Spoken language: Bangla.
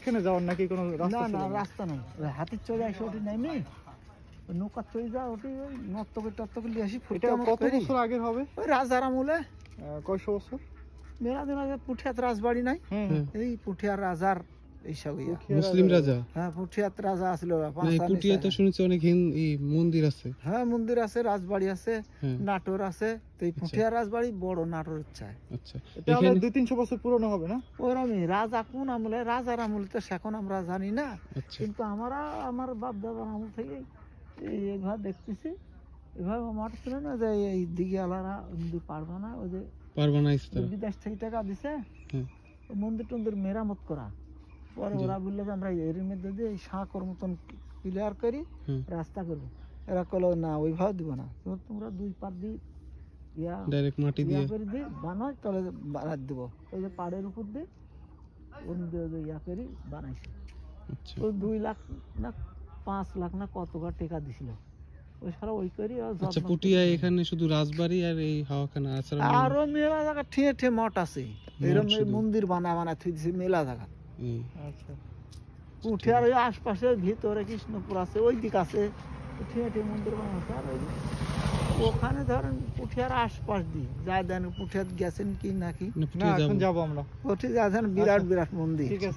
এখানে যাওয়ার নাকি কোনো রাস্তা না ছিল না না? রাস্তা নাই, হাতির চলে আসে ওটি নেমে নৌকা চলে যা ওটি নর্তকে লিয়ে আসি। এটা কত বছর আগের হবে? ওই রাজার আমলে। কয়শো বছর? মেলা দিন আগে পুঠিয়াত রাজবাড়ি নাই, এই পুঠিয়ার রাজার এইসব ইয়া। মুসলিম রাজা? হ্যাঁ পুঠিয়াত রাজা আসলো। পুঠিয়া তো শুনেছি অনেক মন্দির আছে। হ্যাঁ মন্দির আছে, রাজবাড়ি আছে, নাটোর আছে। তো এই পুঠিয়ার রাজবাড়ি বড় নাটোর চায়। আচ্ছা, এটা হলো 200-300 বছর পুরনো হবে না? ওরমই রাজা কোন আমলে, রাজার আমলে তো এখন আমরা জানি না, আচ্ছা। কিন্তু আমার বাপ দাদার আমল থেকে এইভাবে দেখতেছি। এভাবে আমার ছিল না যে এই দিঘিয়ালারা পারবে না, ওই যে বিদেশ থেকে টাকা দিছে মন্দির টন্দির মেরামত করা। পরে ওরা বললো যে আমরা এর মধ্যে দিয়ে এই শাঁকর মতন ক্লিয়ার করি, রাস্তা করবো। এরা কলো না ওইভাবে দিব না, তোমরা 2 পার দিয়ে মাটি দিয়ে বানাই তাহলে বানাই দিব। ওই যে পাড়ের উপর দিয়ে ইয়া করি বানাইছে। তো 2 লাখ না 5 লাখ না কত টাকা দিছিল ওই সারা ওই করি। আচ্ছা, পুঠিয়া এখানে শুধু রাজবাড়ি আর এই হাওয়াখানা আছে? আরো মেলা জায়গা ঠিয়ে ঠিয়ে মঠ আছে, এরকম মন্দির বানা থুই দিছে মেলা জায়গা। আচ্ছা, পুঠিয়ার ওই আশপাশে ভিতরে কৃষ্ণপুর আছে, ওই দিক আছে ঠিয়ে ঠিয়ে মন্দির বানাচ্ছে। আর ওখানে ধরেন পুঠিয়ার আশপাশ দিয়ে যা দেন পুঠিয়ার গেছেন কি নাকি? না এখন যাবো আমরা। পুঠিয়া যা বিরাট বিরাট মন্দির। ঠিক আছে।